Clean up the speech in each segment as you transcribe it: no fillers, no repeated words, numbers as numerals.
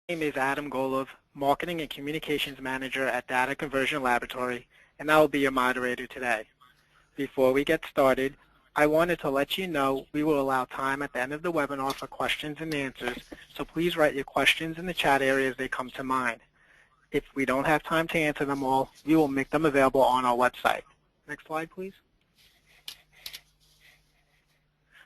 name is Adam Golov, Marketing and Communications Manager at Data Conversion Laboratory, and I will be your moderator today. Before we get started, I wanted to let you know we will allow time at the end of the webinar for questions and answers, so please write your questions in the chat area as they come to mind. If we don't have time to answer them all, we will make them available on our website. Next slide, please.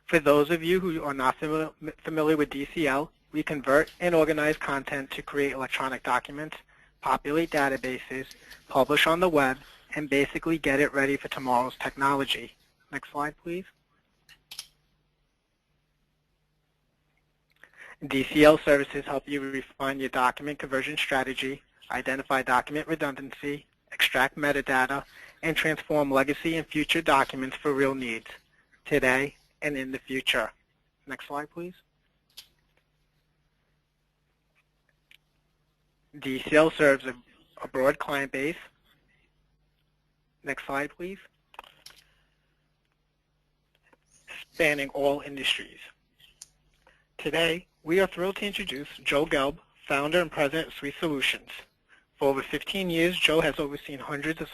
For those of you who are not familiar with DCL, we convert and organize content to create electronic documents, populate databases, publish on the web, and basically get it ready for tomorrow's technology. Next slide, please. DCL services help you refine your document conversion strategy, identify document redundancy, extract metadata, and transform legacy and future documents for real needs, today and in the future. Next slide, please. DCL serves a broad client base. Next slide, please. Spanning all industries. Today, we are thrilled to introduce Joe Gelb, founder and president of Suite Solutions. For over 15 years, Joe has overseen hundreds of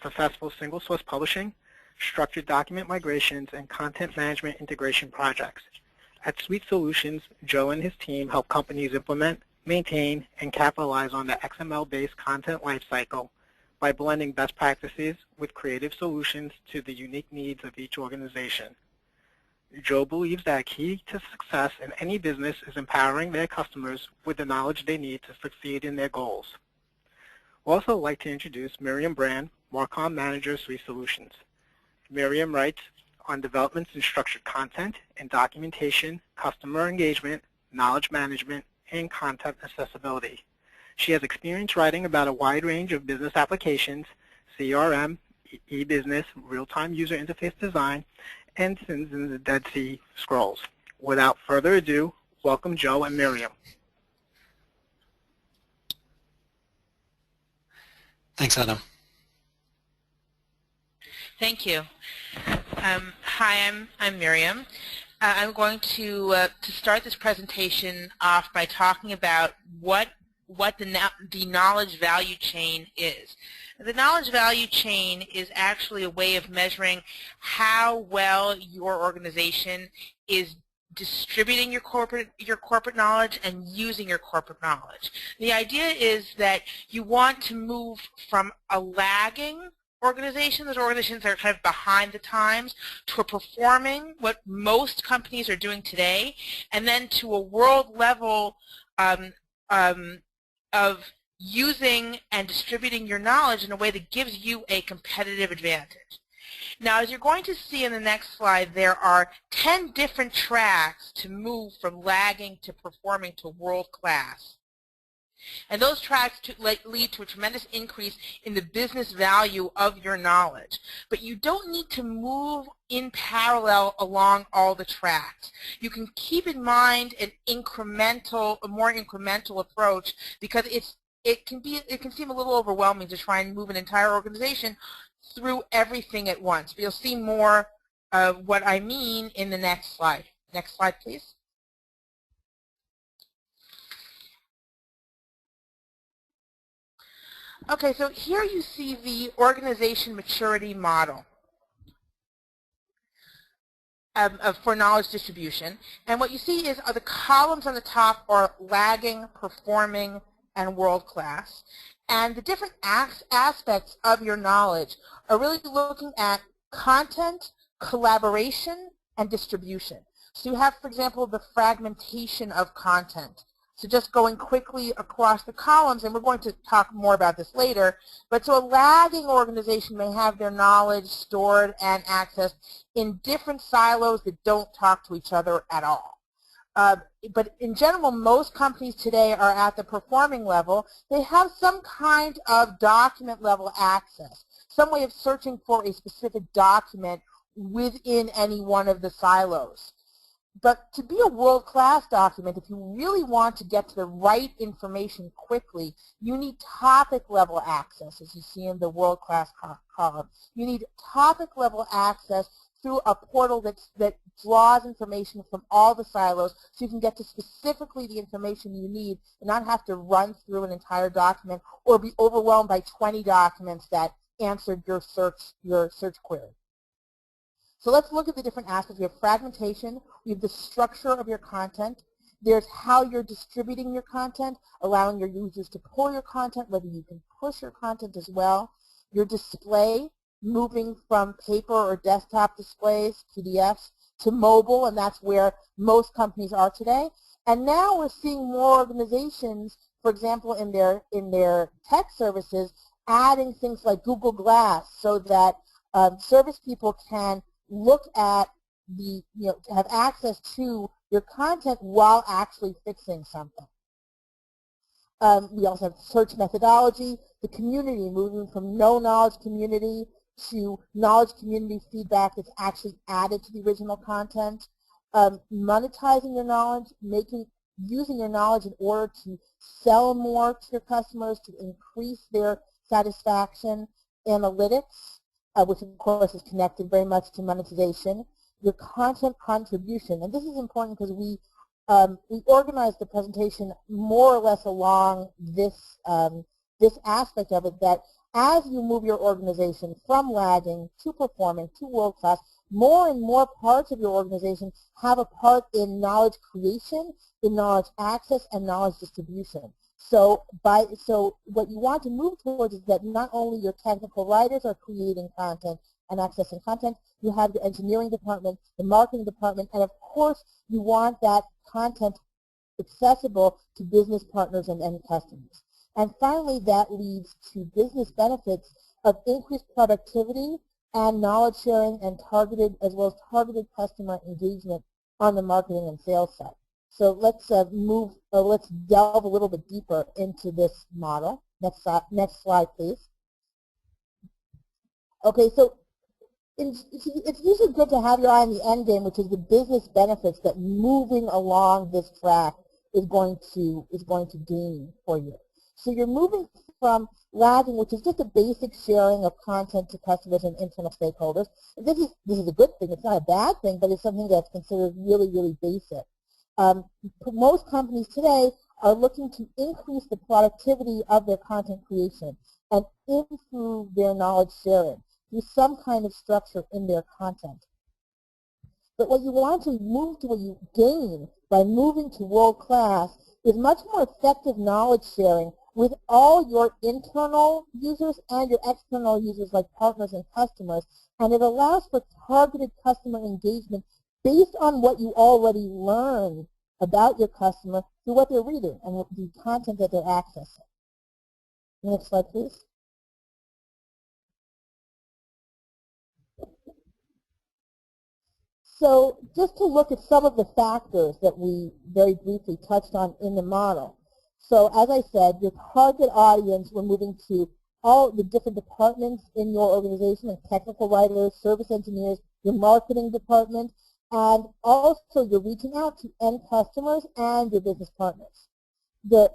successful single-source publishing, structured document migrations, and content management integration projects. At Suite Solutions, Joe and his team help companies implement, maintain, and capitalize on the XML-based content lifecycle by blending best practices with creative solutions to the unique needs of each organization. Joe believes that key to success in any business is empowering their customers with the knowledge they need to succeed in their goals. We'd also like to introduce Miriam Brand, Marcom Manager, Suite Solutions. Miriam writes on developments in structured content and documentation, customer engagement, knowledge management, and content accessibility. She has experience writing about a wide range of business applications, CRM, e-business, real-time user interface design, and sins in the Dead Sea Scrolls. Without further ado, welcome Joe and Miriam. Thanks, Adam. Thank you. Hi, I'm Miriam. I'm going to start this presentation off by talking about what the knowledge value chain is. The knowledge value chain is actually a way of measuring how well your organization is distributing your corporate knowledge and using your corporate knowledge. The idea is that you want to move from a lagging organization, those organizations that are kind of behind the times, to a performing, what most companies are doing today, and then to a world level of using and distributing your knowledge in a way that gives you a competitive advantage. Now, as you're going to see in the next slide, there are 10 different tracks to move from lagging to performing to world-class. And those tracks lead to a tremendous increase in the business value of your knowledge. But you don't need to move in parallel along all the tracks. You can keep in mind a more incremental approach, because it can seem a little overwhelming to try and move an entire organization through everything at once. But you'll see more of what I mean in the next slide. Next slide, please. Okay, so here you see the organization maturity model for knowledge distribution. And what you see is the columns on the top are lagging, performing, and world-class. And the different aspects of your knowledge are really looking at content, collaboration, and distribution. So you have, for example, the fragmentation of content. So just going quickly across the columns, and we're going to talk more about this later, but so a lagging organization may have their knowledge stored and accessed in different silos that don't talk to each other at all. But in general, most companies today are at the performing level. They have some kind of document level access, some way of searching for a specific document within any one of the silos. But to be a world-class document, if you really want to get to the right information quickly, you need topic-level access, as you see in the world-class column. You need topic-level access through a portal that draws information from all the silos so you can get to specifically the information you need and not have to run through an entire document or be overwhelmed by 20 documents that answered your search query. So let's look at the different aspects. We have fragmentation, we have the structure of your content, there's how you're distributing your content, allowing your users to pull your content, whether you can push your content as well, your display, moving from paper or desktop displays, PDFs, to mobile, and that's where most companies are today. And now we're seeing more organizations, for example, in their tech services, adding things like Google Glass so that service people can look at to have access to your content while actually fixing something. We also have search methodology, the community, moving from no knowledge community to knowledge community feedback that's actually added to the original content. Monetizing your knowledge, using your knowledge in order to sell more to your customers, to increase their satisfaction. Analytics, which of course is connected very much to monetization. Your content contribution, and this is important because we organized the presentation more or less along this this aspect of it, that as you move your organization from lagging to performing to world-class, more and more parts of your organization have a part in knowledge creation, in knowledge access, and knowledge distribution. So what you want to move towards is that not only your technical writers are creating content and accessing content, you have your engineering department, the marketing department, and of course you want that content accessible to business partners and end customers. And finally, that leads to business benefits of increased productivity and knowledge sharing and as well as targeted customer engagement on the marketing and sales side. So let's let's delve a little bit deeper into this model. Next slide, please. Okay, so it's usually good to have your eye on the end game, which is the business benefits that moving along this track is going to gain for you. So you're moving from lagging, which is just a basic sharing of content to customers and internal stakeholders. This is a good thing. It's not a bad thing, but it's something that's considered really, really basic. Most companies today are looking to increase the productivity of their content creation and improve their knowledge sharing through some kind of structure in their content. But what you want to move to, what you gain by moving to world-class, is much more effective knowledge sharing with all your internal users and your external users like partners and customers, and it allows for targeted customer engagement based on what you already learned about your customer through what they're reading and the content that they're accessing. Next slide, please. So just to look at some of the factors that we very briefly touched on in the model. So as I said, your target audience, we're moving to all the different departments in your organization, like technical writers, service engineers, your marketing department, and also you're reaching out to end customers and your business partners. The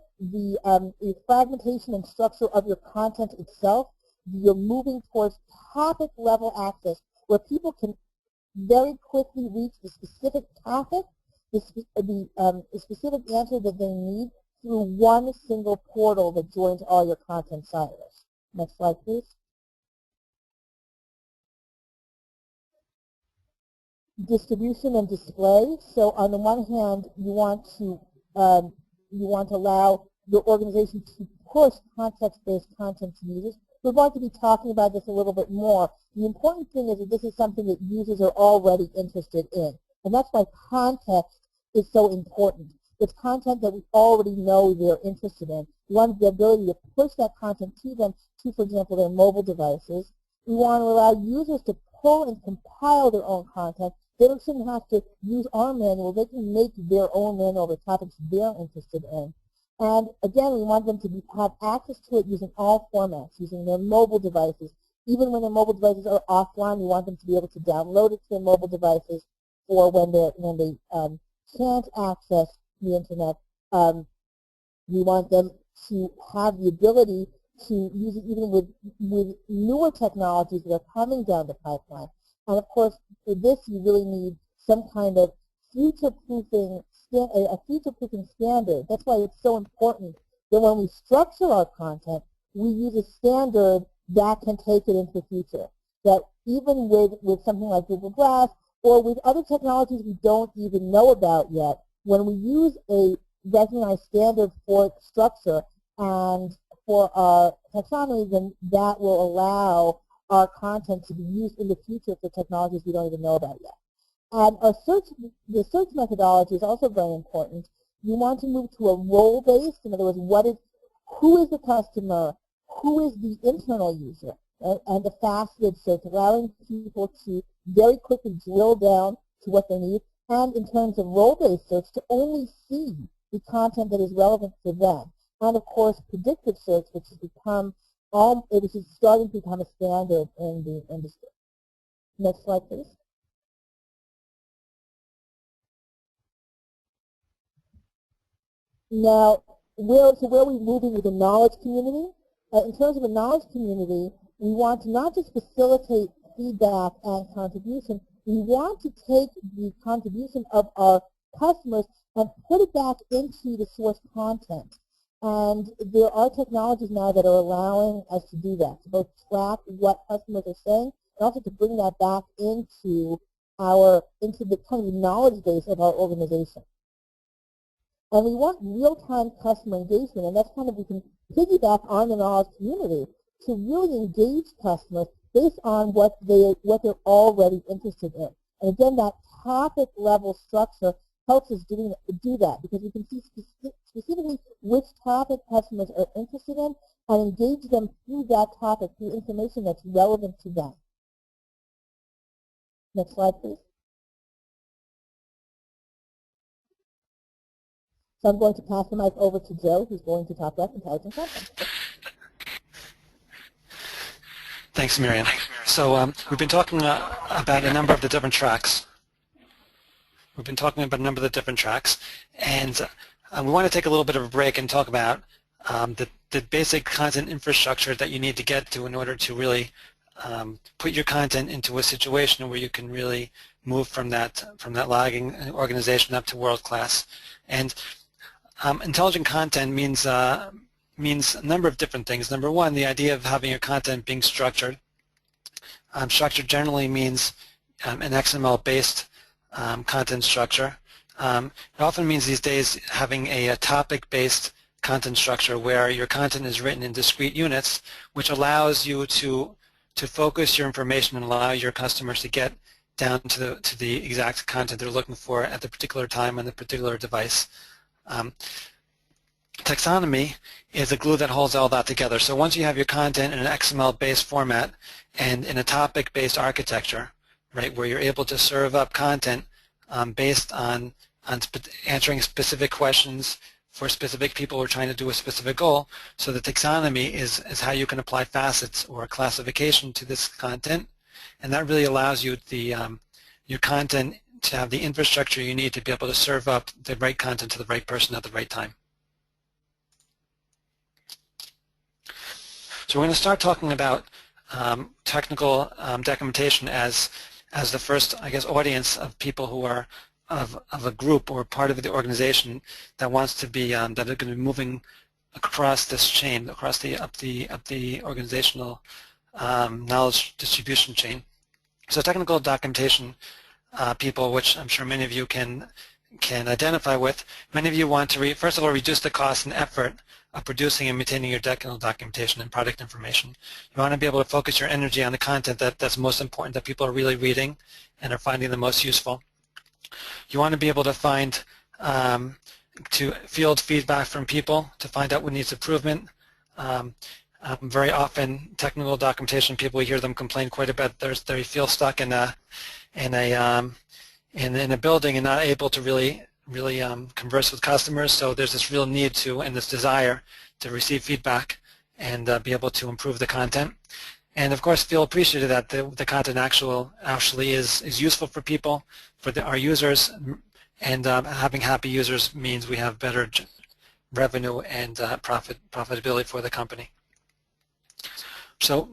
fragmentation and structure of your content itself, you're moving towards topic level access where people can very quickly reach the specific topic, the specific answer that they need through one single portal that joins all your content silos. Next slide, please. Distribution and display. So on the one hand, you want to allow your organization to push context-based content to users. We're going to be talking about this a little bit more. The important thing is that this is something that users are already interested in, and that's why context is so important. It's content that we already know they're interested in. We want the ability to push that content to them, to, for example, their mobile devices. We want to allow users to pull and compile their own content. They shouldn't have to use our manual. They can make their own manual of the topics they're interested in. And again, we want them to have access to it using all formats, using their mobile devices. Even when their mobile devices are offline, we want them to be able to download it to their mobile devices, or when they can't access the internet, we want them to have the ability to use it even with newer technologies that are coming down the pipeline. And of course, for this, you really need some kind of future-proofing a future-proofing standard. That's why it's so important that when we structure our content, we use a standard that can take it into the future. That even with something like Google Glass or with other technologies we don't even know about yet, when we use a recognized standard for structure and for our taxonomy, then that will allow our content to be used in the future for technologies we don't even know about yet. And the search methodology is also very important. You want to move to a role-based, in other words, who is the customer, who is the internal user, right? And the faceted search, allowing people to very quickly drill down to what they need, and in terms of role-based search, to only see the content that is relevant to them. And of course, predictive search, which is starting to become a standard in the industry. Next slide, please. Now, where are we moving with the knowledge community? In terms of the knowledge community, we want to not just facilitate feedback and contribution, we want to take the contribution of our customers and put it back into the source content. And there are technologies now that are allowing us to do that, to both track what customers are saying and also to bring that back into the kind of knowledge base of our organization. And we want real-time customer engagement, and that's kind of, we can piggyback on the knowledge community to really engage customers based on what they're already interested in. And again, that topic level structure helps us do that, because we can see specifically which topic customers are interested in and engage them through that topic, through information that's relevant to them. Next slide, please. So I'm going to pass the mic over to Joe, who's going to talk about intelligent content. Thanks, Miriam. So we've been talking about a number of the different tracks. And we want to take a little bit of a break and talk about the basic content infrastructure that you need to get to in order to really put your content into a situation where you can really move from that lagging organization up to world class. And intelligent content means a number of different things. Number one, the idea of having your content being structured. Structured generally means an XML-based content structure. It often means these days having a topic-based content structure where your content is written in discrete units, which allows you to focus your information and allow your customers to get down to the exact content they're looking for at the particular time on the particular device. Taxonomy is a glue that holds all that together. So once you have your content in an XML-based format and in a topic-based architecture, right, where you're able to serve up content based on answering specific questions for specific people who are trying to do a specific goal, so the taxonomy is how you can apply facets or classification to this content, and that really allows you your content to have the infrastructure you need to be able to serve up the right content to the right person at the right time. So we're going to start talking about technical documentation as the first, I guess, audience of people who are of a group or part of the organization that wants to be that are going to be moving across this chain, across up the organizational knowledge distribution chain. So technical documentation people, which I'm sure many of you can identify with. Many of you want to, first of all, reduce the cost and effort of producing and maintaining your technical documentation and product information. You want to be able to focus your energy on the content that's most important, that people are really reading and are finding the most useful. You want to be able to find, to field feedback from people to find out what needs improvement. Very often, technical documentation people, we hear them complain quite a bit. They feel stuck in a building and not able to really converse with customers. So there's this real need to, and this desire to receive feedback and be able to improve the content. And of course, feel appreciated that the content actually is useful for people, for our users, and having happy users means we have better revenue and profitability for the company. So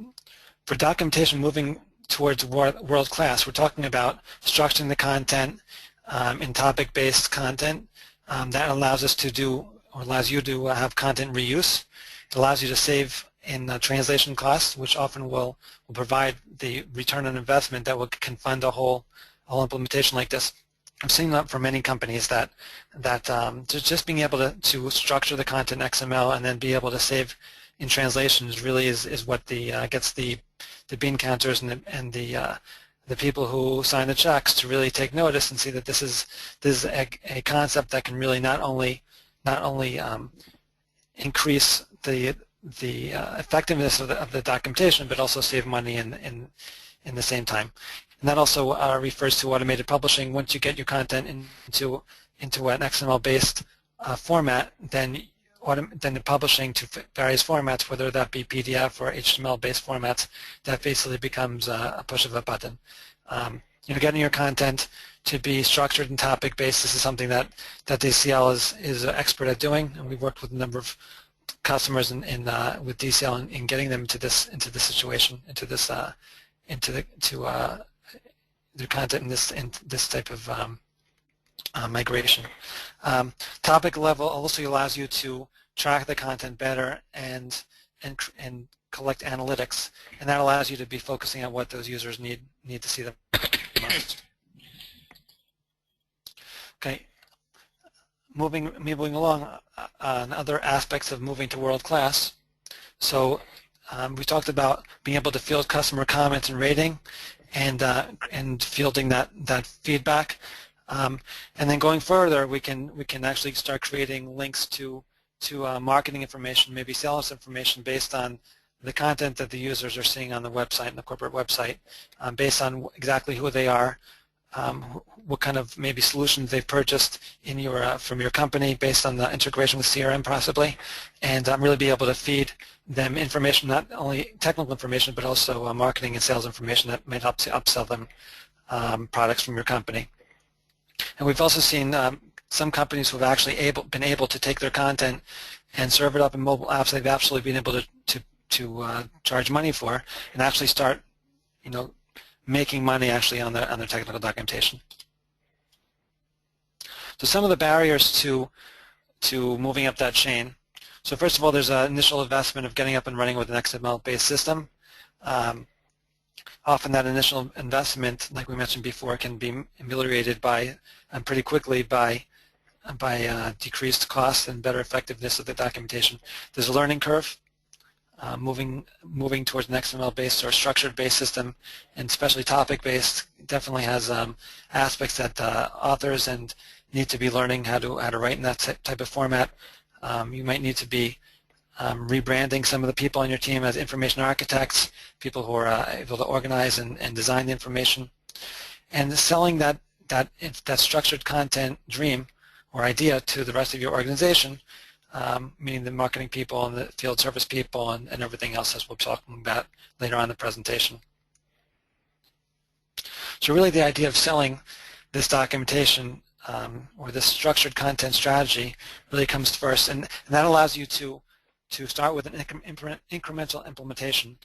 for documentation, moving towards world class. We're talking about structuring the content in topic-based content that allows us to do, or allows you to have content reuse. It allows you to save in translation costs, which often will provide the return on investment that can fund a whole implementation like this. I've seen that for many companies that just being able to structure the content in XML and then be able to save in translations really is what gets the bean counters and the people who sign the checks to really take notice and see that this is a concept that can really not only increase the effectiveness of the documentation, but also save money in the same time. And that also refers to automated publishing. Once you get your content into an XML-based format, then the publishing to various formats, whether that be PDF or HTML-based formats, that basically becomes a push of a button. Getting your content to be structured and topic-based, this is something that DCL is an expert at doing, and we've worked with a number of customers with DCL in getting them into this situation, into their content in this type of migration. Topic level also allows you to track the content better and collect analytics, and that allows you to be focusing on what those users need to see the most. Okay, moving along on other aspects of moving to world class. So we talked about being able to field customer comments and rating, and fielding that feedback, and then going further, we can actually start creating links to marketing information, maybe sales information based on the content that the users are seeing on the website, and the corporate website, based on exactly who they are, what kind of maybe solutions they've purchased from your company, based on the integration with CRM possibly, and really be able to feed them information, not only technical information, but also marketing and sales information that might help to upsell them products from your company. And we've also seen some companies who have actually been able to take their content and serve it up in mobile apps they've actually been able to charge money for, and actually start making money actually on their technical documentation. So some of the barriers to moving up that chain. So first of all, there's an initial investment of getting up and running with an XML-based system. Often that initial investment, like we mentioned before, can be ameliorated pretty quickly by decreased costs and better effectiveness of the documentation. There's a learning curve. Moving towards an XML-based or structured-based system, and especially topic-based, definitely has aspects that authors need to be learning how to write in that type of format. You might need to be rebranding some of the people on your team as information architects, people who are able to organize and design the information, and selling that structured content dream or idea to the rest of your organization, meaning the marketing people and the field service people and everything else, as we'll be talking about later on in the presentation. So really the idea of selling this documentation or this structured content strategy really comes first, and that allows you to start with an incremental implementation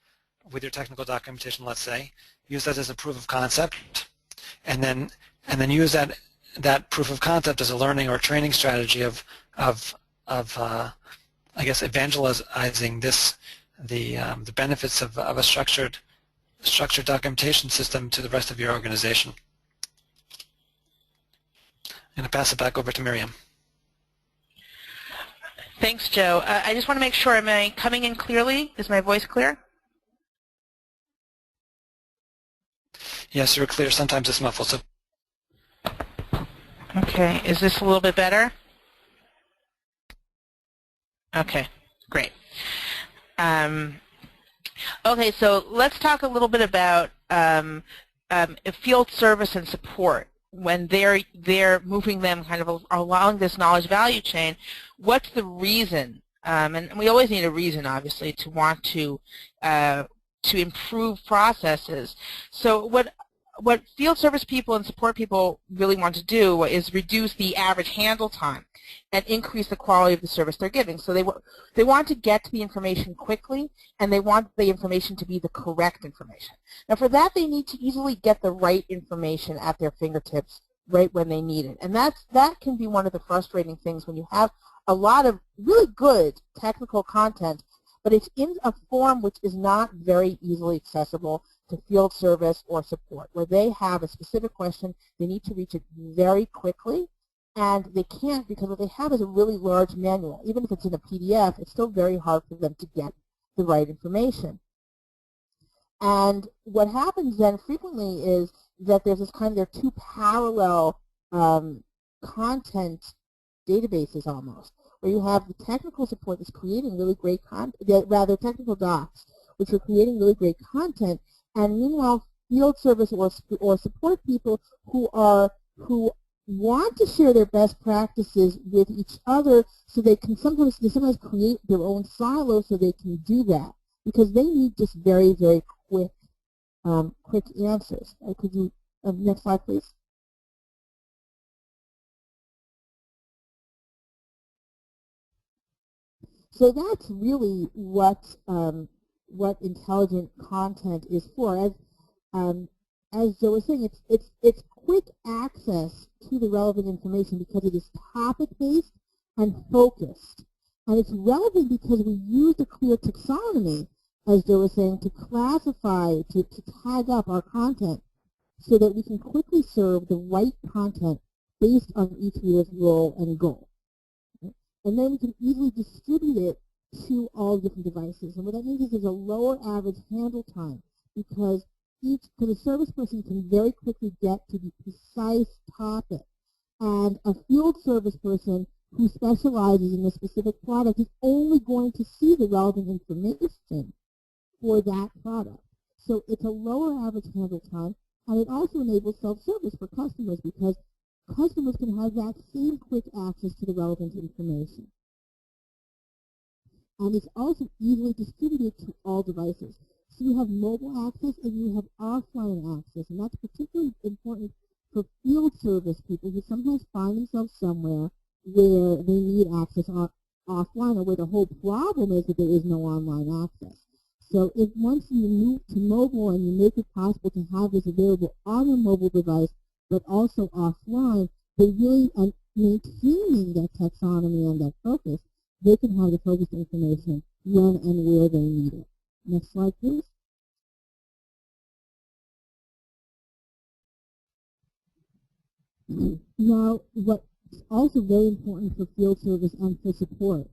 with your technical documentation, let's say, use that as a proof of concept, and then use that proof of concept as a learning or training strategy of I guess evangelizing the benefits of a structured documentation system to the rest of your organization. I'm going to pass it back over to Miriam. Thanks, Joe. I just want to make sure, am I coming in clearly? Is my voice clear? Yes, you're clear. Sometimes it's muffled. So. Okay. Is this a little bit better? Okay, great. Okay, so let's talk a little bit about field service and support. When they're moving them kind of along this knowledge value chain, what's the reason? And we always need a reason, obviously, to want to improve processes. So what what field service people and support people really want to do is reduce the average handle time and increase the quality of the service they're giving. So they want to get to the information quickly, and they want the information to be the correct information. Now for that, they need to easily get the right information at their fingertips right when they need it. And that can be one of the frustrating things when you have a lot of really good technical content, but it's in a form which is not very easily accessible to field service or support, where they have a specific question, they need to reach it very quickly, and they can't because what they have is a really large manual. Even if it's in a PDF, it's still very hard for them to get the right information. And what happens then frequently is that there's this there are two parallel content databases almost, where you have the technical support that's creating really great content, rather technical docs, which are creating really great content, and meanwhile field service or support people who want to share their best practices with each other, so they sometimes create their own silos so they can do that, because they need just very, very quick answers. Could you next slide, please? So that's really what intelligent content is for. As Joe was saying, it's quick access to the relevant information because it is topic-based and focused. And it's relevant because we use a clear taxonomy, as Joe was saying, to classify, to tag up our content so that we can quickly serve the right content based on each reader's role and goal. And then we can easily distribute it to all different devices. And what that means is there's a lower average handle time because a service person can very quickly get to the precise topic. And a field service person who specializes in a specific product is only going to see the relevant information for that product. So it's a lower average handle time, and it also enables self-service for customers because customers can have that same quick access to the relevant information. And it's also easily distributed to all devices. So you have mobile access and you have offline access, and that's particularly important for field service people who sometimes find themselves somewhere where they need access offline, or where the whole problem is that there is no online access. So if once you move to mobile and you make it possible to have this available on a mobile device, but also offline, they really, and maintaining that taxonomy and that focus, they can have the focused information when and where they need it. Next slide, please. Now, what's also very important for field service and for support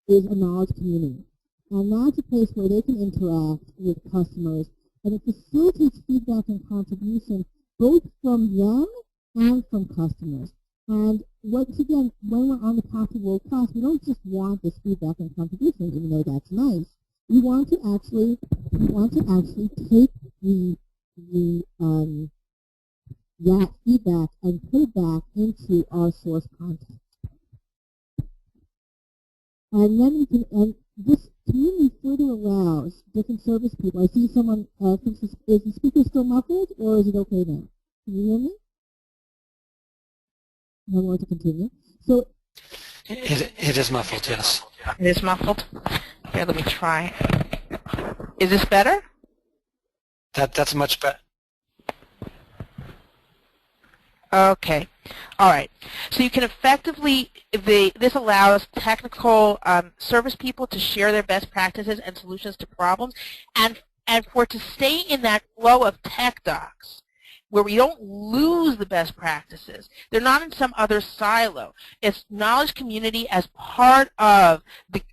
is a knowledge community. And that's a place where they can interact with customers, and it facilitates feedback and contribution both from them and from customers. And once again, when we're on the path of world class, we don't just want this feedback and contribution, even though that's nice. We want to actually take that feedback and put it back into our source content. And then we can, and this community further allows different service people. I see someone, is the speaker still muffled, or is it okay now? Can you hear me? I want to continue. So it is muffled, yes. It is muffled. Here, let me try. Is this better? That's much better. Okay. All right. So you can effectively, this allows technical service people to share their best practices and solutions to problems, and for it to stay in that flow of tech docs, where we don't lose the best practices. They're not in some other silo. It's knowledge community as part of the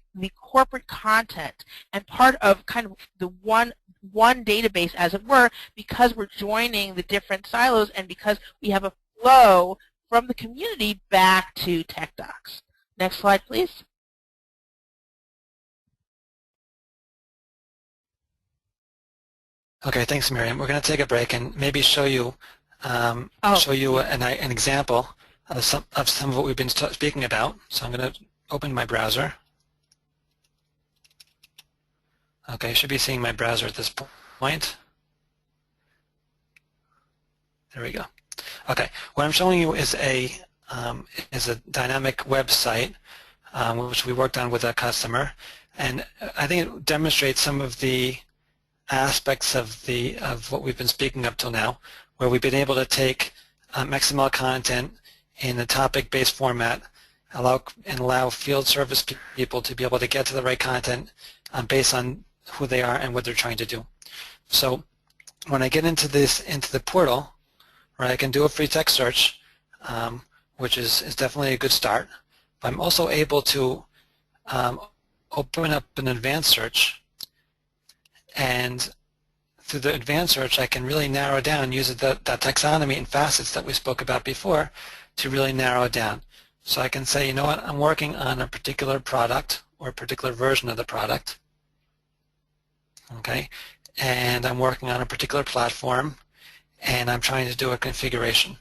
corporate content and part of kind of the one database, as it were, because we're joining the different silos and because we have a flow from the community back to tech docs. Next slide, please. Okay, thanks, Miriam. We're going to take a break and maybe show you an example of some of what we've been speaking about. So I'm going to open my browser. Okay, I should be seeing my browser at this point. There we go. Okay, what I'm showing you is a dynamic website which we worked on with a customer, and I think it demonstrates some of the aspects of what we've been speaking up till now, where we've been able to take XML content in a topic-based format, allow field service people to be able to get to the right content based on who they are and what they're trying to do. So when I get into the portal, right, I can do a free text search, which is definitely a good start. But I'm also able to open up an advanced search, and through the advanced search I can really narrow down using that taxonomy and facets that we spoke about before to really narrow it down. So I can say, you know what, I'm working on a particular product or a particular version of the product, okay, and I'm working on a particular platform, and I'm trying to do a configuration,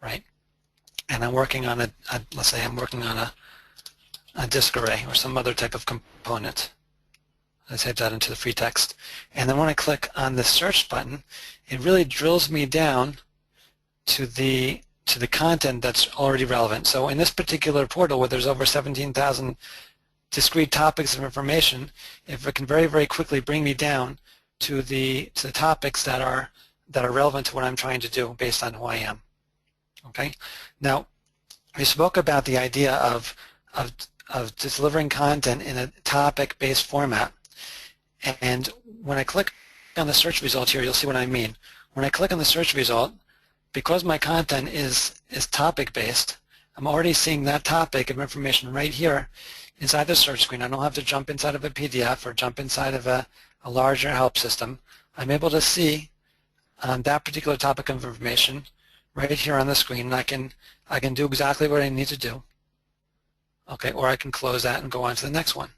right? And I'm working on let's say I'm working on a disk array or some other type of component. I type that into the free text. And then when I click on the search button, it really drills me down to the content that's already relevant. So in this particular portal where there's over 17,000 discrete topics of information, if it can very, very quickly bring me down to the topics that are relevant to what I'm trying to do based on who I am. Okay. Now, we spoke about the idea of delivering content in a topic-based format, and when I click on the search result here, you'll see what I mean. When I click on the search result, because my content is topic-based, I'm already seeing that topic of information right here inside the search screen. I don't have to jump inside of a PDF or jump inside of a larger help system. I'm able to see that particular topic of information right here on the screen, and I can do exactly what I need to do. Okay, or I can close that and go on to the next one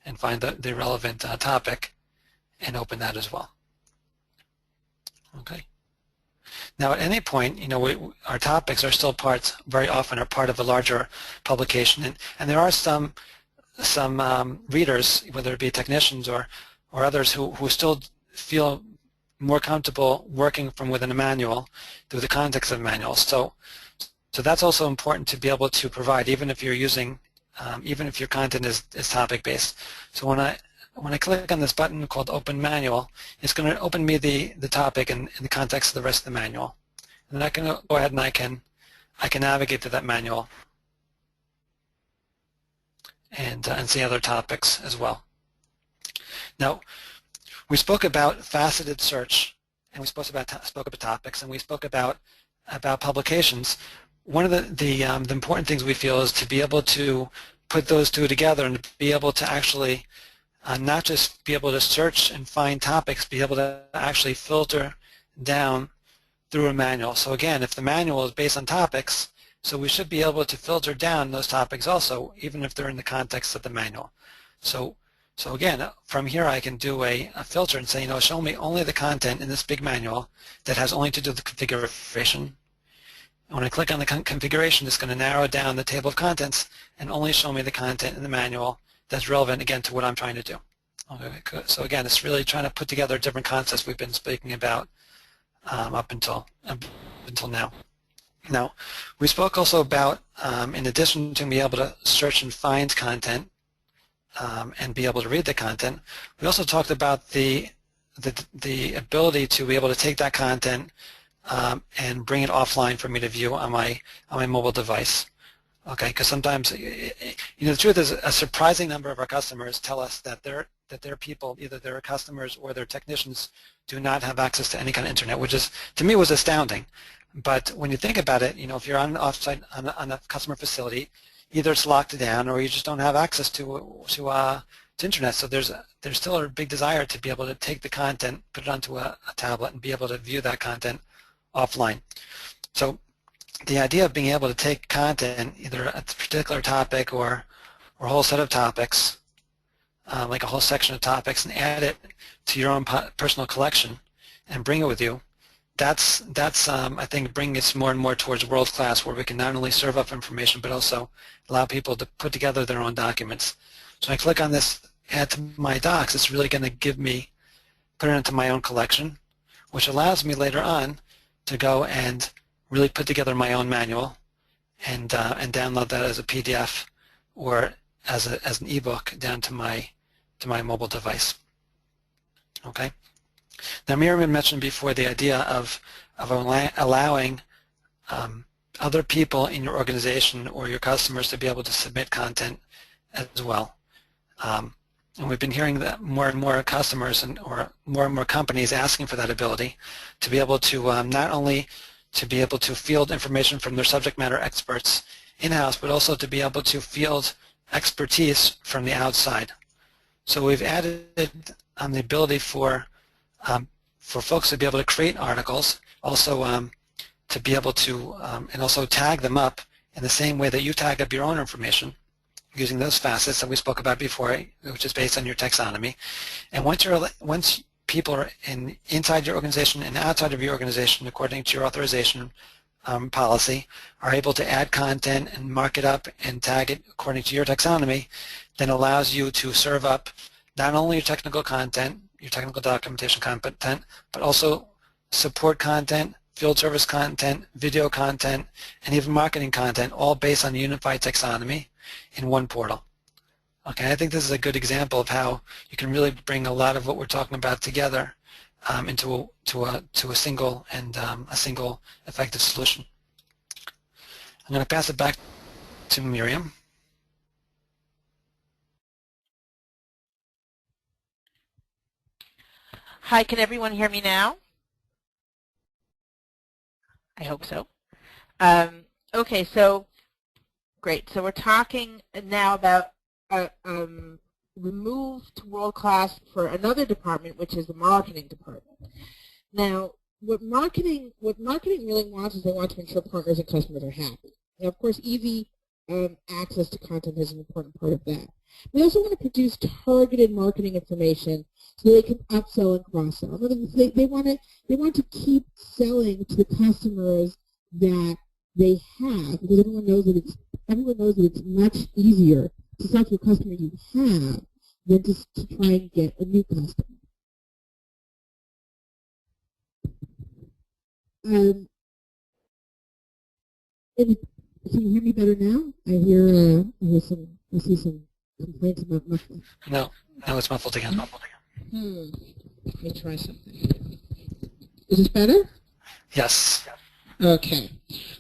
and find the relevant topic and open that as well. Okay. Now at any point, you know, our topics are still very often are part of a larger publication, and there are some readers, whether it be technicians or others, who still feel more comfortable working from within a manual through the context of manuals. So that's also important to be able to provide, even if you're using, even if your content is topic-based. So when I click on this button called Open Manual, it's going to open me the topic in the context of the rest of the manual. And then I can go ahead and I can navigate to that manual and see other topics as well. Now, we spoke about faceted search, and we spoke about topics, and we spoke about publications. One of the important things we feel is to be able to put those two together and to be able to actually not just be able to search and find topics, be able to actually filter down through a manual. So again, if the manual is based on topics, so we should be able to filter down those topics also, even if they're in the context of the manual. So again, from here I can do a filter and say, you know, show me only the content in this big manual that has only to do with the configuration. And when I click on the configuration, it's going to narrow down the table of contents and only show me the content in the manual that's relevant, again, to what I'm trying to do. Okay, good. So again, it's really trying to put together different concepts we've been speaking about up until now. Now, we spoke also about, in addition to being able to search and find content and be able to read the content, we also talked about the ability to be able to take that content and bring it offline for me to view on my mobile device. Okay, because sometimes, you know, the truth is a surprising number of our customers tell us that their people, either their customers or their technicians, do not have access to any kind of internet, which is, to me, was astounding. But when you think about it, you know, if you're on an offsite on a customer facility, either it's locked down or you just don't have access to internet. So there's still a big desire to be able to take the content, put it onto a tablet, and be able to view that content offline. So the idea of being able to take content, either a particular topic or a whole set of topics, like a whole section of topics, and add it to your own personal collection and bring it with you, that's I think bringing us more and more towards world class, where we can not only serve up information but also allow people to put together their own documents. So I click on this add to my docs, it's really going to give me, put it into my own collection, which allows me later on to go and really put together my own manual and download that as a PDF or as an ebook down to my mobile device. Okay. Now, Miriam mentioned before the idea of allowing other people in your organization or your customers to be able to submit content as well. And we've been hearing that more and more customers or more companies asking for that ability to be able to not only to be able to field information from their subject matter experts in-house, but also to be able to field expertise from the outside. So we've added the ability for folks to be able to create articles, also to be able to and also tag them up in the same way that you tag up your own information, using those facets that we spoke about before, which is based on your taxonomy. And once people are inside your organization and outside of your organization, according to your authorization policy, are able to add content and mark it up and tag it according to your taxonomy, then allows you to serve up not only your technical content, your technical documentation content, but also support content, field service content, video content, and even marketing content, all based on a unified taxonomy in one portal. Okay, I think this is a good example of how you can really bring a lot of what we're talking about together into a single and a single effective solution. I'm going to pass it back to Miriam. Hi, can everyone hear me now? I hope so. Okay, so great. So we're talking now about removed world-class for another department, which is the marketing department. Now, what marketing really wants is they want to ensure partners and customers are happy. Now, of course, easy access to content is an important part of that. We also want to produce targeted marketing information so they can upsell and cross-sell. They want to keep selling to the customers that they have, because everyone knows that it's much easier to sell to a customer you have than to try and get a new customer. Can you hear me better now? I see some complaints about muffling. No, it's muffled again. Let me try something. Is this better? Yes. Okay,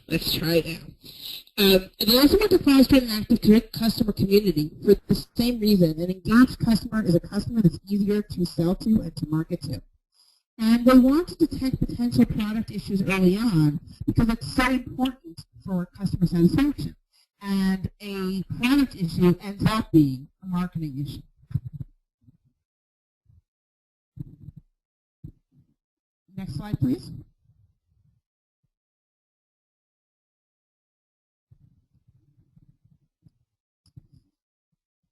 let's try it now. They also want to foster an active direct customer community for the same reason. An engaged customer is a customer that's easier to sell to and to market to. And they want to detect potential product issues early on because it's so important for customer satisfaction. And a product issue ends up being a marketing issue. Next slide, please.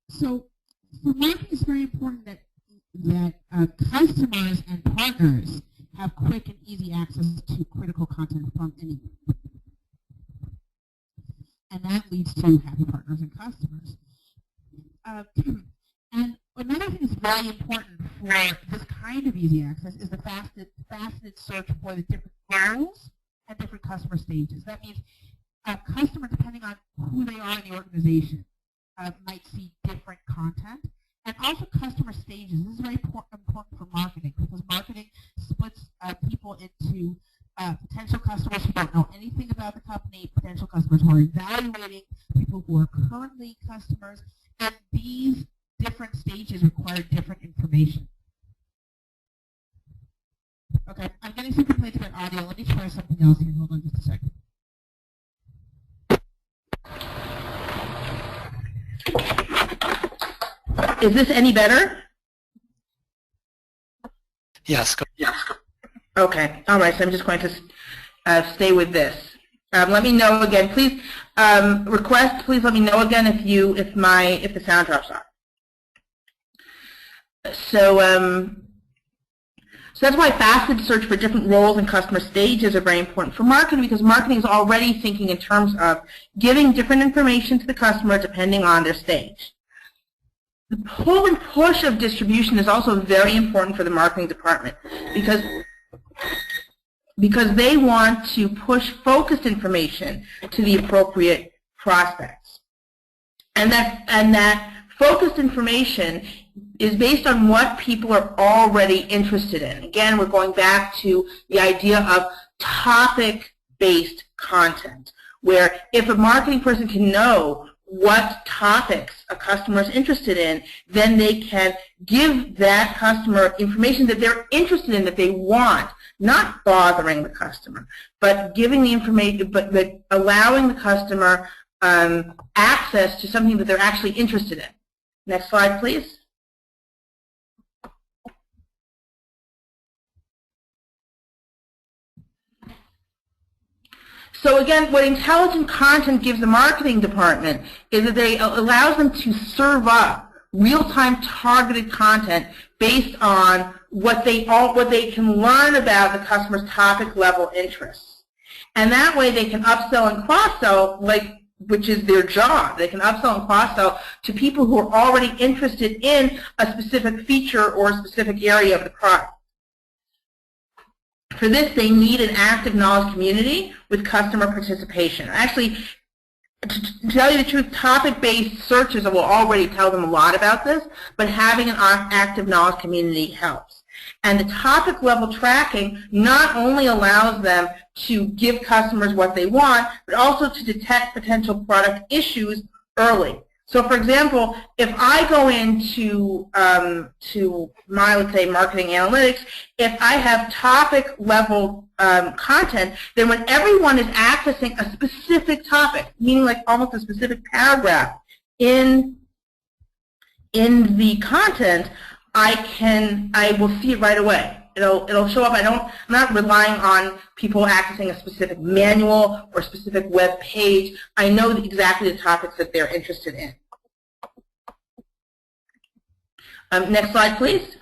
So for marketing, it's very important that customers and partners have quick and easy access to critical content from anywhere. And that leads to happy partners and customers. And another thing that's very important for this kind of easy access is the faceted search for the different goals and different customer stages. That means a customer, depending on who they are in the organization, might see different content. And also customer stages. This is very important for marketing because marketing splits people into potential customers who don't know anything about the company, potential customers who are evaluating, people who are currently customers, and these different stages require different information. Okay, I'm getting some complaints about audio. Let me try something else here. Hold on just a second. Is this any better? Yes. Okay. All right. So I'm just going to stay with this. Let me know again, please. Please let me know again if the sound drops off. So that's why faceted search for different roles and customer stages are very important for marketing, because marketing is already thinking in terms of giving different information to the customer depending on their stage. The pull and push of distribution is also very important for the marketing department because because they want to push focused information to the appropriate prospects. And that focused information is based on what people are already interested in. Again, we're going back to the idea of topic-based content, where if a marketing person can know what topics a customer is interested in, then they can give that customer information that they're interested in, that they want, not bothering the customer, but giving the information, but allowing the customer access to something that they're actually interested in. Next slide, please. So again, what intelligent content gives the marketing department is that it allows them to serve up real-time targeted content based on what they can learn about the customer's topic level interests. And that way they can upsell and cross-sell, which is their job. They can upsell and cross-sell to people who are already interested in a specific feature or a specific area of the product. For this, they need an active knowledge community with customer participation. Actually, to tell you the truth, topic-based searches will already tell them a lot about this, but having an active knowledge community helps. And the topic level tracking not only allows them to give customers what they want, but also to detect potential product issues early. So for example, if I go into my, let's say, marketing analytics, if I have topic level content, then when everyone is accessing a specific topic, meaning like almost a specific paragraph in the content, I will see it right away. It'll show up. I'm not relying on people accessing a specific manual or specific web page. I know exactly the topics that they're interested in. Next slide, please.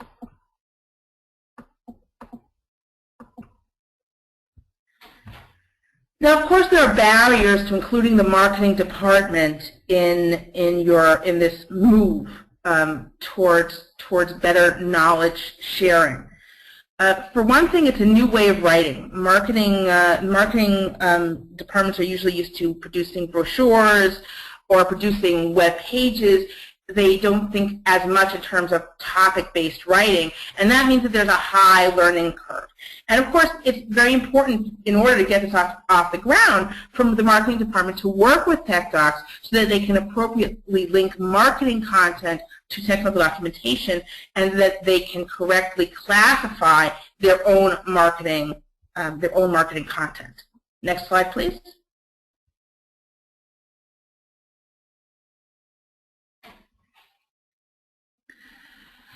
Now, of course, there are barriers to including the marketing department in this move towards better knowledge sharing. For one thing, it's a new way of writing. Marketing departments are usually used to producing brochures or producing web pages. They don't think as much in terms of topic-based writing, and that means that there's a high learning curve. And of course, it's very important in order to get this off the ground from the marketing department to work with tech docs so that they can appropriately link marketing content to technical documentation and that they can correctly classify their own marketing content. Next slide, please.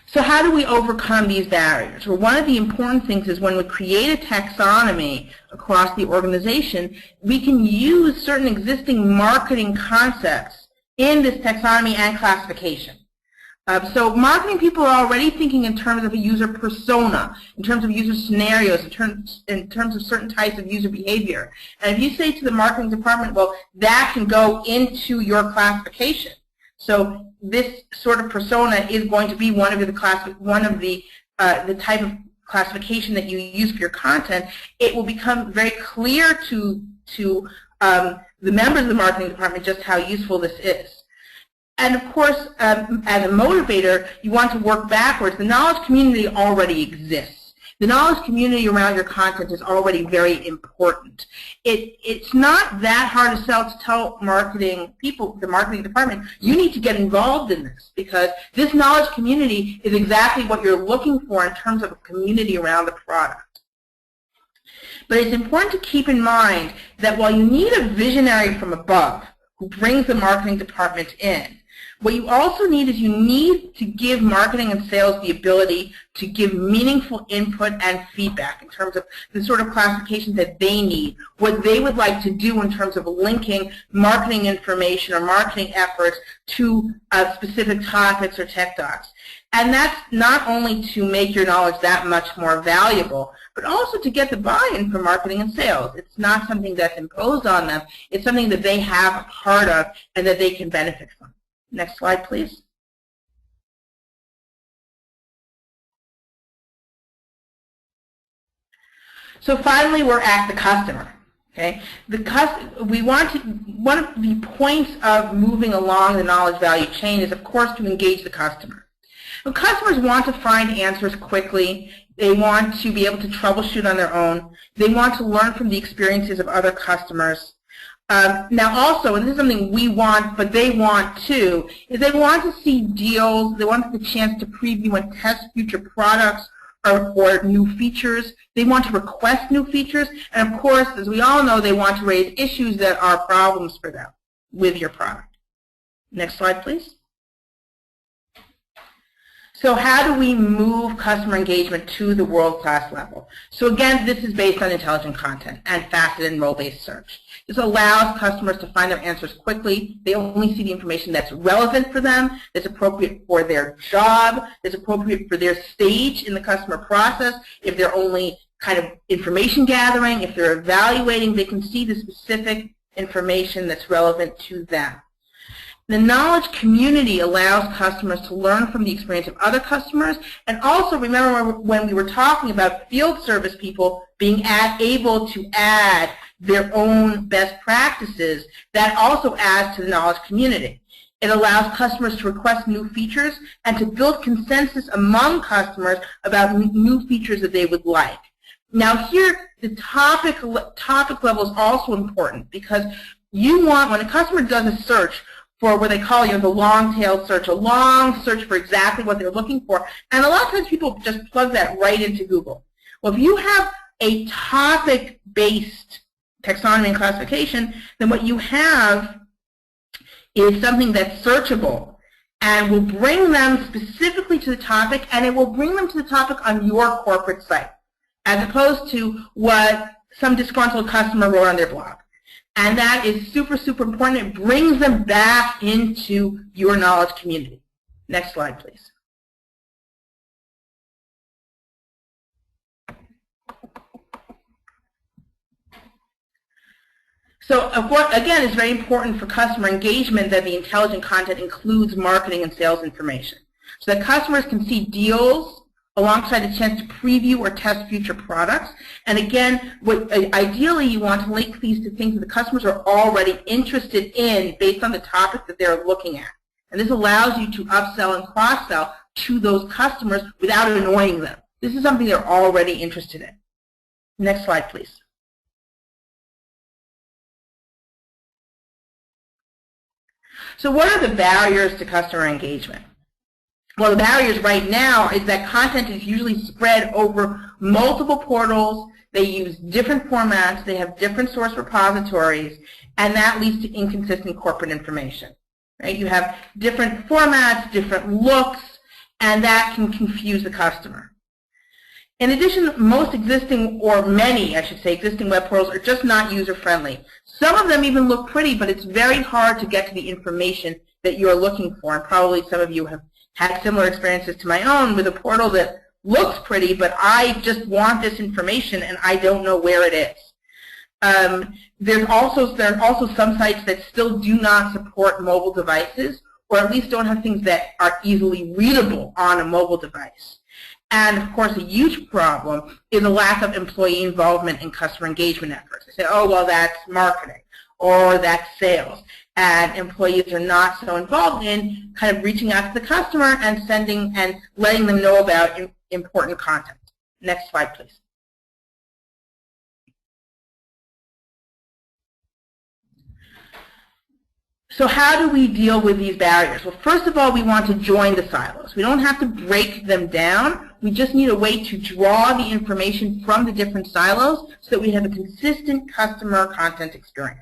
So how do we overcome these barriers? Well, one of the important things is when we create a taxonomy across the organization, we can use certain existing marketing concepts in this taxonomy and classification. So marketing people are already thinking in terms of a user persona, in terms of user scenarios, in terms of certain types of user behavior. And if you say to the marketing department, well, that can go into your classification. So this sort of persona is going to be one of the type of classification that you use for your content. It will become very clear to the members of the marketing department just how useful this is. And of course, as a motivator, you want to work backwards. The knowledge community already exists. The knowledge community around your content is already very important. It's not that hard to sell to tell marketing people, the marketing department, you need to get involved in this because this knowledge community is exactly what you're looking for in terms of a community around the product. But it's important to keep in mind that while you need a visionary from above who brings the marketing department in, what you also need is you need to give marketing and sales the ability to give meaningful input and feedback in terms of the sort of classification that they need, what they would like to do in terms of linking marketing information or marketing efforts to specific topics or tech docs. And that's not only to make your knowledge that much more valuable, but also to get the buy-in from marketing and sales. It's not something that's imposed on them. It's something that they have a part of and that they can benefit from. Next slide, please. So finally, we're at the customer. Okay, one of the points of moving along the knowledge value chain is, of course, to engage the customer. Well, customers want to find answers quickly. They want to be able to troubleshoot on their own. They want to learn from the experiences of other customers. Now also, and this is something we want, but they want too, is they want to see deals. They want the chance to preview and test future products or new features. They want to request new features. And of course, as we all know, they want to raise issues that are problems for them with your product. Next slide, please. So how do we move customer engagement to the world-class level? So again, this is based on intelligent content and faceted and role-based search. This allows customers to find their answers quickly. They only see the information that's relevant for them, that's appropriate for their job, that's appropriate for their stage in the customer process. If they're only kind of information gathering, if they're evaluating, they can see the specific information that's relevant to them. The knowledge community allows customers to learn from the experience of other customers, and also remember when we were talking about field service people being able to add their own best practices, that also adds to the knowledge community. It allows customers to request new features and to build consensus among customers about new features that they would like. Now here, the topic level is also important, because you want, when a customer does a search, for what they call the long-tailed search, a long search for exactly what they're looking for. And a lot of times people just plug that right into Google. Well, if you have a topic-based taxonomy and classification, then what you have is something that's searchable and will bring them specifically to the topic, and it will bring them to the topic on your corporate site, as opposed to what some disgruntled customer wrote on their blog. And that is super, super important. It brings them back into your knowledge community. Next slide, please. So again, it's very important for customer engagement that the intelligent content includes marketing and sales information, so that customers can see deals alongside a chance to preview or test future products. And again, ideally you want to link these to things that the customers are already interested in based on the topic that they're looking at. And this allows you to upsell and cross-sell to those customers without annoying them. This is something they're already interested in. Next slide, please. So what are the barriers to customer engagement? Well, the barriers right now is that content is usually spread over multiple portals. They use different formats. They have different source repositories, and that leads to inconsistent corporate information. Right? You have different formats, different looks, and that can confuse the customer. In addition, most existing, or many, I should say, existing web portals are just not user-friendly. Some of them even look pretty, but it's very hard to get to the information that you're looking for, and probably some of you have had similar experiences to my own with a portal that looks pretty, but I just want this information and I don't know where it is. There are also some sites that still do not support mobile devices, or at least don't have things that are easily readable on a mobile device. And of course, a huge problem is a lack of employee involvement in customer engagement efforts. They say, oh, well, that's marketing, or that's sales. And employees are not so involved in kind of reaching out to the customer and sending and letting them know about important content. Next slide, please. So how do we deal with these barriers? Well, first of all, we want to join the silos. We don't have to break them down. We just need a way to draw the information from the different silos so that we have a consistent customer content experience.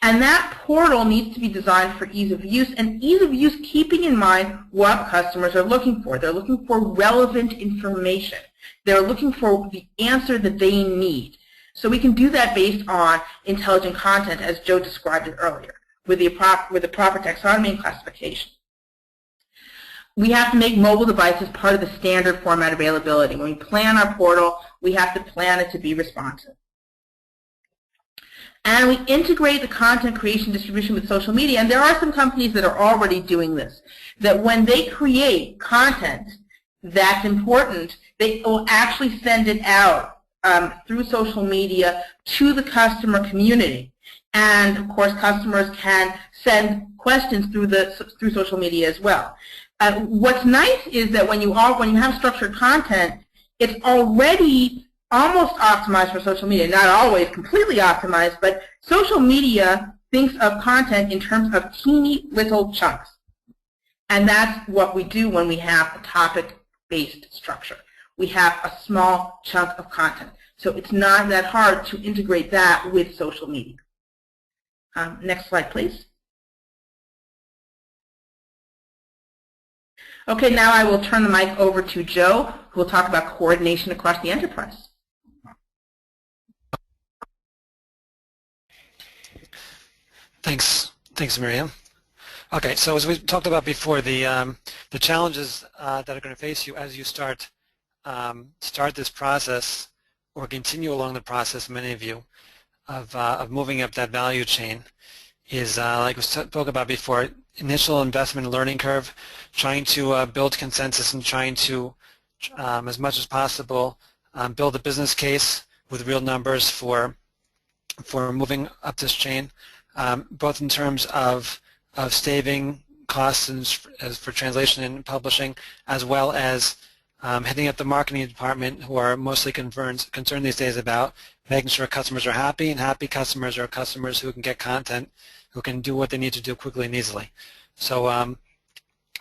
And that portal needs to be designed for ease of use, and ease of use keeping in mind what customers are looking for. They're looking for relevant information. They're looking for the answer that they need. So we can do that based on intelligent content, as Joe described it earlier, with the proper taxonomy and classification. We have to make mobile devices part of the standard format availability. When we plan our portal, we have to plan it to be responsive. And we integrate the content creation distribution with social media. And there are some companies that are already doing this, that when they create content that's important, they will actually send it out through social media to the customer community. And of course, customers can send questions through social media as well. What's nice is that when you have structured content, it's already almost optimized for social media. Not always completely optimized, but social media thinks of content in terms of teeny little chunks. And that's what we do when we have a topic-based structure. We have a small chunk of content. So it's not that hard to integrate that with social media. Next slide, please. Okay, now I will turn the mic over to Joe, who will talk about coordination across the enterprise. Thanks, Miriam. Okay, so as we talked about before, the challenges that are going to face you as you start this process or continue along the process, many of you, of moving up that value chain is, like we spoke about before, initial investment and learning curve, trying to build consensus and trying to, as much as possible, build a business case with real numbers for moving up this chain, both in terms of saving costs as for translation and publishing, as well as heading up the marketing department, who are mostly concerned these days about making sure customers are happy, and happy customers are customers who can get content, who can do what they need to do quickly and easily. So,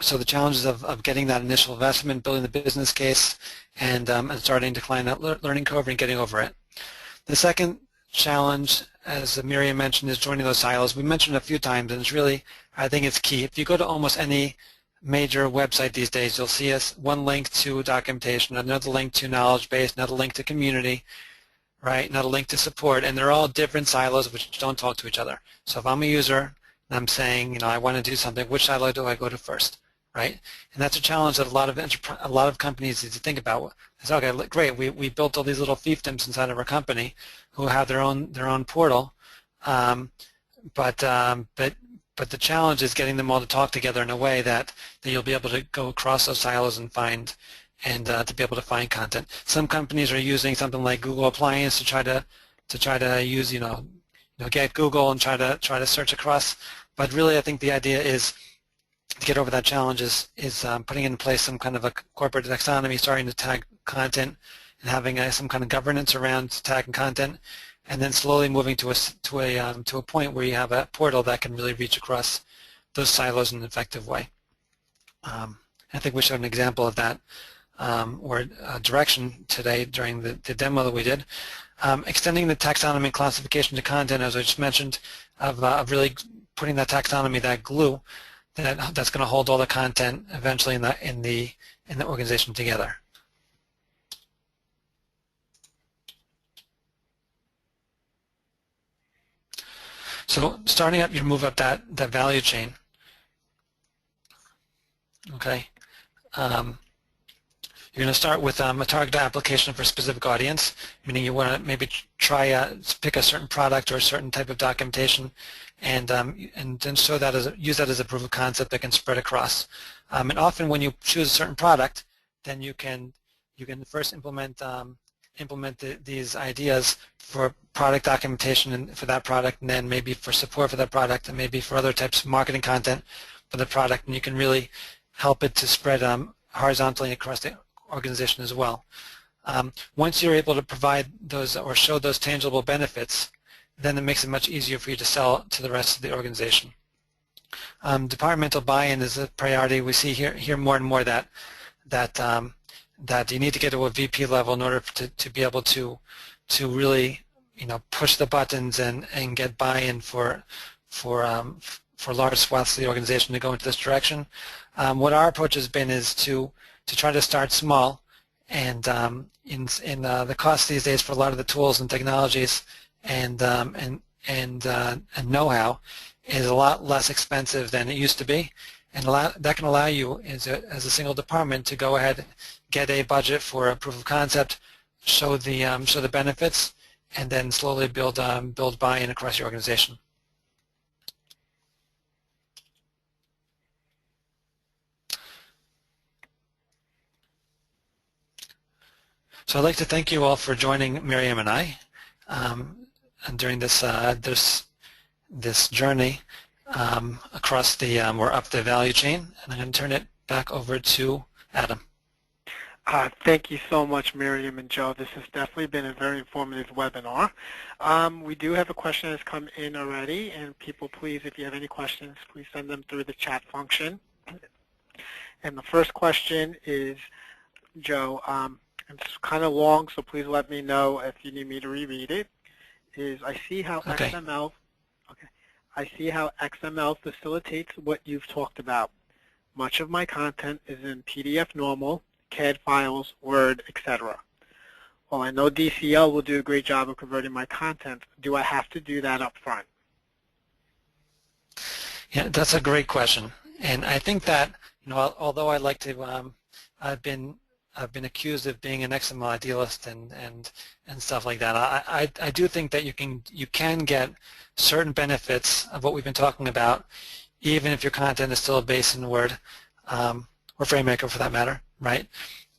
so the challenges of getting that initial investment, building the business case, and starting to climb that learning curve and getting over it. The second challenge, as Miriam mentioned, is joining those silos. We mentioned it a few times, and it's really, I think it's key. If you go to almost any major website these days, you'll see one link to documentation, another link to knowledge base, another link to community, right? Another link to support, and they're all different silos which don't talk to each other. So if I'm a user and I'm saying, I want to do something, which silo do I go to first, right? And that's a challenge that a lot of companies need to think about. It's okay, great, we built all these little fiefdoms inside of our company who have their own portal, but the challenge is getting them all to talk together in a way that you'll be able to go across those silos and find, and to be able to find content. Some companies are using something like Google Appliance to try to use, get Google and try to search across. But really, I think the idea is to get over that challenge is putting in place some kind of a corporate taxonomy, starting to tag content, and having some kind of governance around tagging content, and then slowly moving to a point where you have a portal that can really reach across those silos in an effective way. I think we showed an example of that, or direction today during the demo that we did. Extending the taxonomy and classification to content, as I just mentioned, of really putting that taxonomy, that glue, that's going to hold all the content eventually in the organization together. So starting up, you move up that value chain. Okay. You're going to start with a targeted application for a specific audience, meaning you want to maybe try pick a certain product or a certain type of documentation, and then use that as a proof of concept that can spread across. And often when you choose a certain product, then you can first implement these ideas for product documentation and for that product, and then maybe for support for that product, and maybe for other types of marketing content for the product, and you can really help it to spread horizontally across the organization as well. Once you're able to provide those or show those tangible benefits, then it makes it much easier for you to sell to the rest of the organization. Departmental buy-in is a priority. We see here more and more that you need to get to a VP level in order to be able to really push the buttons and get buy-in for large swaths of the organization to go into this direction. What our approach has been is to try to start small, and the cost these days for a lot of the tools and technologies and know-how is a lot less expensive than it used to be, and that can allow you as a single department to go ahead, get a budget for a proof of concept, show the benefits, and then slowly build buy-in across your organization. So I'd like to thank you all for joining Miriam and I and during this this journey across the or up the value chain. And I'm going to turn it back over to Adam. Thank you so much, Miriam and Joe. This has definitely been a very informative webinar. We do have a question that's come in already, and people, please, if you have any questions, please send them through the chat function. And the first question is, Joe, it's kind of long, so please let me know if you need me to reread it. I see how XML facilitates what you've talked about. Much of my content is in PDF normal, CAD files, Word, etc. Well, I know DCL will do a great job of converting my content. Do I have to do that up front? Yeah, that's a great question. And I think that, although I like to, I've been accused of being an XML idealist and stuff like that. I do think that you can get certain benefits of what we've been talking about, even if your content is still based in Word or FrameMaker for that matter, right?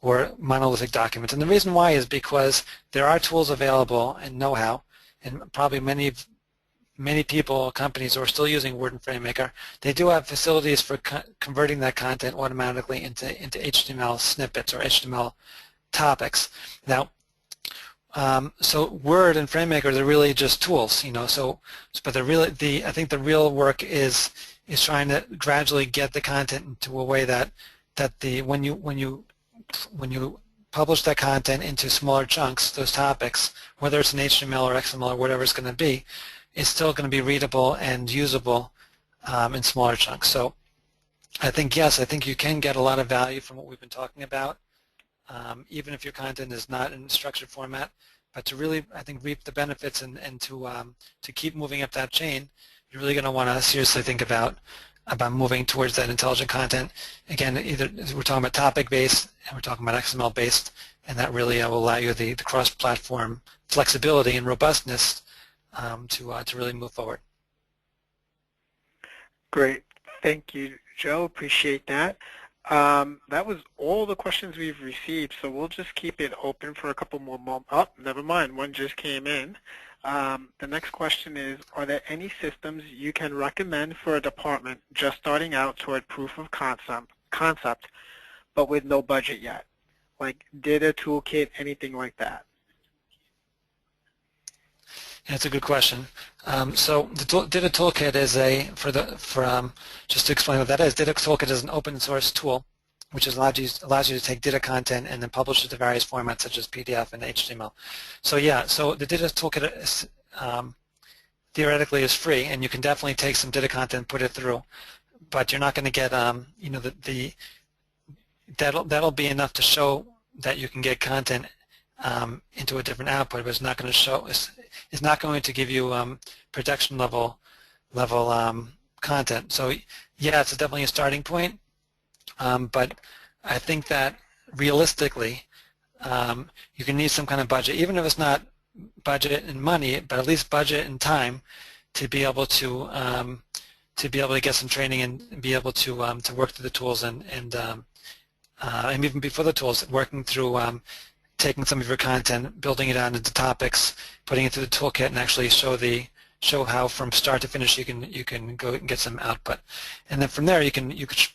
Or monolithic documents. And the reason why is because there are tools available and know-how, and probably many people, companies who are still using Word and FrameMaker, they do have facilities for converting that content automatically into HTML snippets or HTML topics. Now, so Word and FrameMaker, they're really just tools, but I think the real work is trying to gradually get the content into a way that when you publish that content into smaller chunks, those topics, whether it's in HTML or XML or whatever it's going to be, it's still going to be readable and usable in smaller chunks. So I think, yes, I think you can get a lot of value from what we've been talking about, even if your content is not in structured format. But to really, I think, reap the benefits and to keep moving up that chain, you're really going to want to seriously think about moving towards that intelligent content. Again, either we're talking about topic-based and we're talking about XML-based, and that really will allow you the cross-platform flexibility and robustness to really move forward. Great. Thank you, Joe. Appreciate that. That was all the questions we've received, so we'll just keep it open for a couple more moments. Oh, never mind. One just came in. The next question is, are there any systems you can recommend for a department just starting out toward proof of concept, but with no budget yet? Like data toolkit, anything like that? That's a good question. So the Data Toolkit is just to explain what that is. Data Toolkit is an open source tool which allows you to take data content and then publish it to various formats such as PDF and HTML. So yeah, so the Data Toolkit is, theoretically is free, and you can definitely take some data content and put it through, but you're not going to get that'll be enough to show that you can get content into a different output, but it's not going to show. It's not going to give you production level content. So yeah, it's definitely a starting point, but I think that realistically, you can need some kind of budget, even if it's not budget and money, but at least budget and time to be able to get some training and be able to work through the tools and even before the tools, working through taking some of your content, building it out into topics, putting it through the toolkit, and actually show how from start to finish you can go and get some output, and then from there you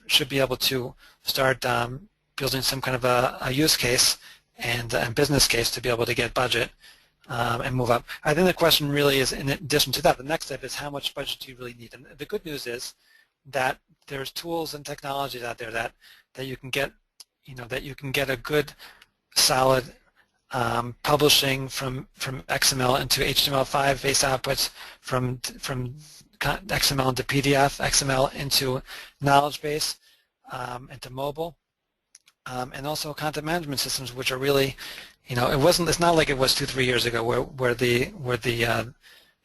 should be able to start building some kind of a use case and business case to be able to get budget and move up. I think the question really is, in addition to that, the next step is how much budget do you really need? And the good news is that there's tools and technologies out there that you can get, that you can get a good solid publishing from XML into HTML5 based outputs, from XML into PDF, XML into knowledge base, into mobile, and also content management systems, which are really, it's not like it was 2-3 years ago where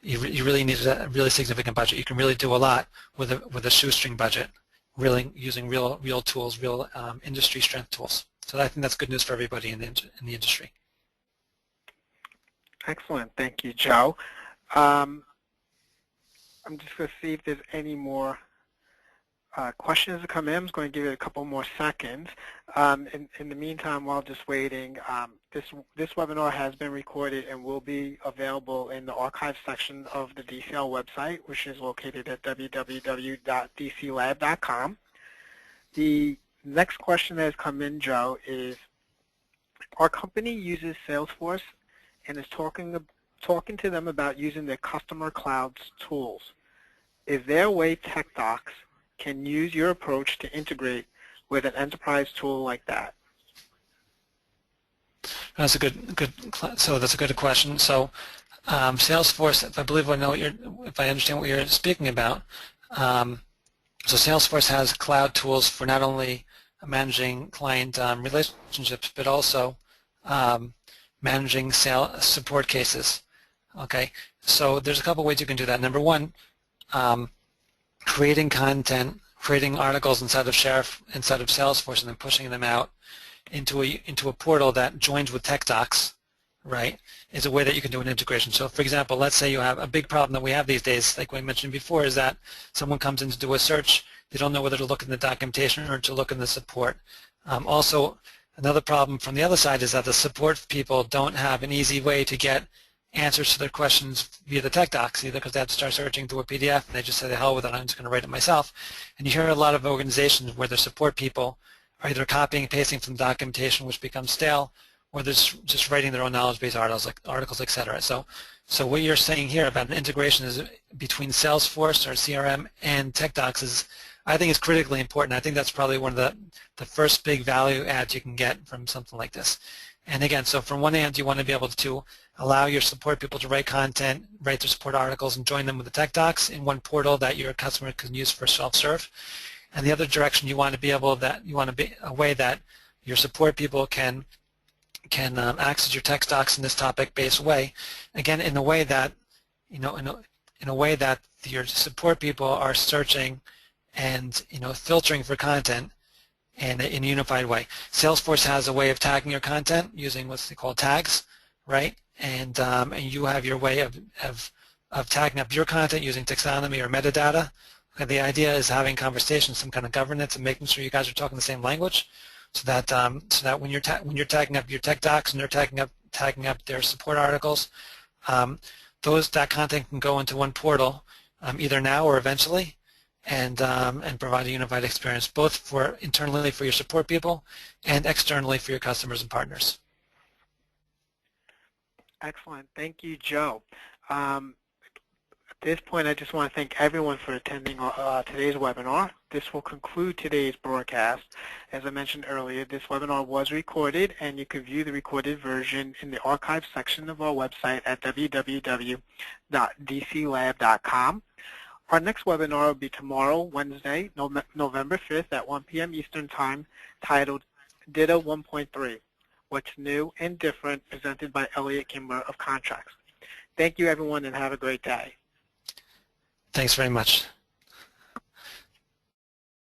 you really needed a really significant budget. You can really do a lot with a shoestring budget, really using real tools, real industry strength tools. So I think that's good news for everybody in the industry. Excellent. Thank you, Joe. I'm just going to see if there's any more questions to come in. I'm going to give it a couple more seconds. In the meantime, while just waiting, this webinar has been recorded and will be available in the archive section of the DCL website, which is located at www.dclab.com. The next question that has come in, Joe, is our company uses Salesforce and is talking to them about using their customer cloud's tools. Is there a way TechDocs can use your approach to integrate with an enterprise tool like that? That's a good. So that's a good question. So Salesforce, if I understand what you're speaking about, so Salesforce has cloud tools for not only managing client relationships, but also managing support cases. Okay, so there's a couple ways you can do that. Number one, creating content, creating articles inside of Salesforce, and then pushing them out into a portal that joins with TechDocs, right, is a way that you can do an integration. So, for example, let's say you have a big problem that we have these days, like we mentioned before, is that someone comes in to do a search, they don't know whether to look in the documentation or to look in the support. Also, another problem from the other side is that the support people don't have an easy way to get answers to their questions via the TechDocs, either because they have to start searching through a PDF and they just say, the hell with it, I'm just going to write it myself. And you hear a lot of organizations where their support people are either copying and pasting from the documentation, which becomes stale, or they're just writing their own knowledge-based articles, etc. So what you're saying here about an integration is between Salesforce or CRM and TechDocs I think is critically important. I think that's probably one of the first big value adds you can get from something like this. And again, so from one hand, you want to be able to allow your support people to write content, write their support articles, and join them with the TechDocs in one portal that your customer can use for self-serve. And the other direction, you want to be a way that your support people can access your TechDocs in this topic-based way. Again, in a way that in a way that your support people are searching and filtering for content in a unified way. Salesforce has a way of tagging your content using what's called tags, right? And you have your way of tagging up your content using taxonomy or metadata. And the idea is having conversations, some kind of governance, and making sure you guys are talking the same language, so that when you're tagging up your TechDocs and they're tagging up their support articles, that content can go into one portal, either now or eventually, and provide a unified experience, both internally for your support people and externally for your customers and partners. Excellent. Thank you, Joe. At this point, I just want to thank everyone for attending today's webinar. This will conclude today's broadcast. As I mentioned earlier, this webinar was recorded, and you can view the recorded version in the archive section of our website at www.dclab.com. Our next webinar will be tomorrow, Wednesday, November 5th at 1 p.m. Eastern Time, titled Ditto 1.3, What's New and Different, presented by Elliot Kimber of Contracts. Thank you, everyone, and have a great day. Thanks very much.